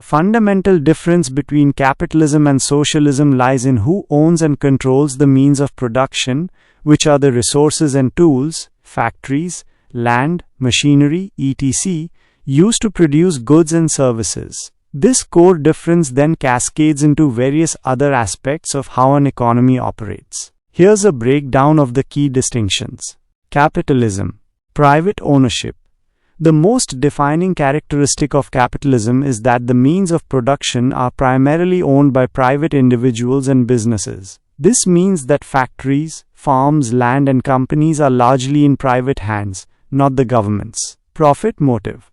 Fundamental difference between capitalism and socialism lies in who owns and controls the means of production, which are the resources and tools, factories, land, machinery, etc., used to produce goods and services. This core difference then cascades into various other aspects of how an economy operates. Here's a breakdown of the key distinctions. Capitalism. Private ownership. The most defining characteristic of capitalism is that the means of production are primarily owned by private individuals and businesses. This means that factories, farms, land, and companies are largely in private hands, not the government's. Profit motive.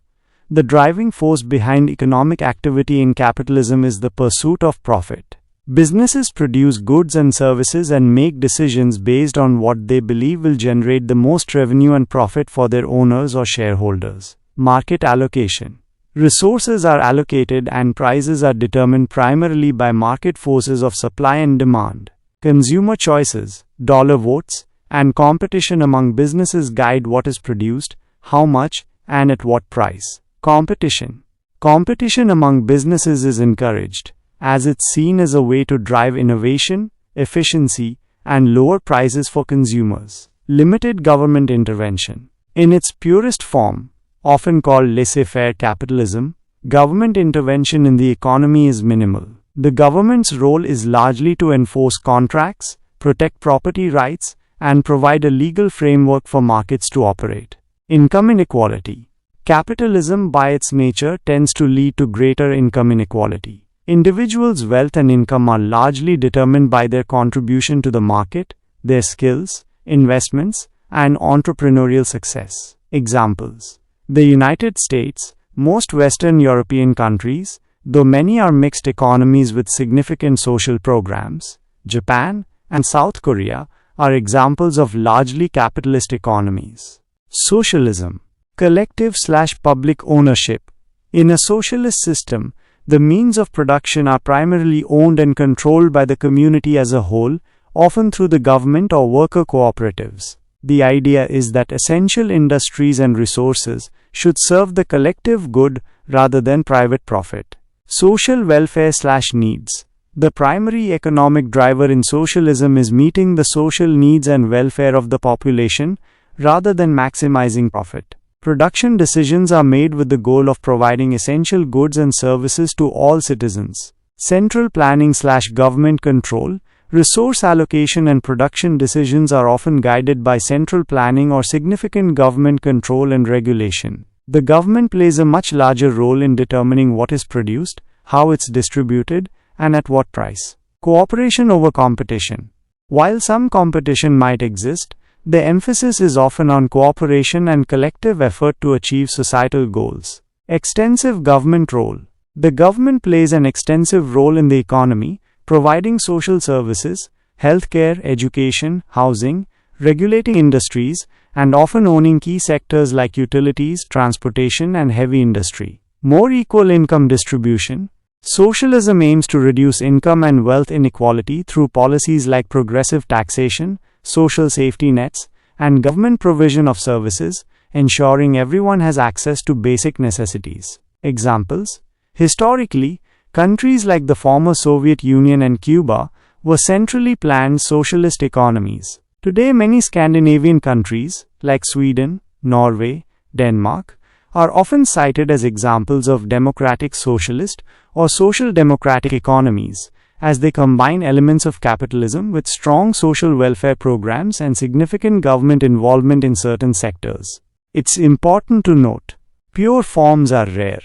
The driving force behind economic activity in capitalism is the pursuit of profit. Businesses produce goods and services and make decisions based on what they believe will generate the most revenue and profit for their owners or shareholders. Market allocation. Resources are allocated and prices are determined primarily by market forces of supply and demand. Consumer choices, dollar votes, and competition among businesses guide what is produced, how much, and at what price. Competition. Competition among businesses is encouraged, as it's seen as a way to drive innovation, efficiency, and lower prices for consumers. Limited government intervention. In its purest form, often called laissez-faire capitalism, government intervention in the economy is minimal. The government's role is largely to enforce contracts, protect property rights, and provide a legal framework for markets to operate. Income inequality. Capitalism by its nature tends to lead to greater income inequality. Individuals' wealth and income are largely determined by their contribution to the market, their skills, investments, and entrepreneurial success. Examples. The United States, most Western European countries, though many are mixed economies with significant social programs, Japan, and South Korea, are examples of largely capitalist economies. Socialism. Collective/public ownership. In a socialist system, the means of production are primarily owned and controlled by the community as a whole, often through the government or worker cooperatives. The idea is that essential industries and resources should serve the collective good rather than private profit. Social welfare/needs. The primary economic driver in socialism is meeting the social needs and welfare of the population rather than maximizing profit. Production decisions are made with the goal of providing essential goods and services to all citizens. Central planning/government control. Resource allocation and production decisions are often guided by central planning or significant government control and regulation. The government plays a much larger role in determining what is produced, how it's distributed, and at what price. Cooperation over competition. While some competition might exist, the emphasis is often on cooperation and collective effort to achieve societal goals. Extensive government role. The government plays an extensive role in the economy, providing social services, healthcare, education, housing, regulating industries, and often owning key sectors like utilities, transportation, and heavy industry. More equal income distribution. Socialism aims to reduce income and wealth inequality through policies like progressive taxation, social safety nets, and government provision of services, ensuring everyone has access to basic necessities. Examples. Historically, countries like the former Soviet Union and Cuba were centrally planned socialist economies. Today, many Scandinavian countries, like Sweden, Norway, Denmark, are often cited as examples of democratic socialist or social democratic economies, as they combine elements of capitalism with strong social welfare programs and significant government involvement in certain sectors. It's important to note, pure forms are rare.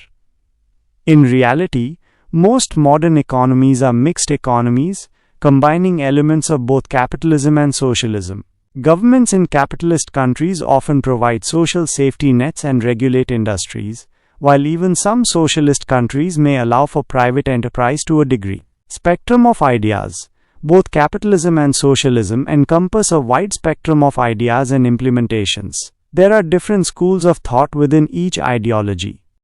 In reality, most modern economies are mixed economies, combining elements of both capitalism and socialism. Governments in capitalist countries often provide social safety nets and regulate industries, while even some socialist countries may allow for private enterprise to a degree. Spectrum of ideas. Both capitalism and socialism encompass a wide spectrum of ideas and implementations. There are different schools of thought within each ideology.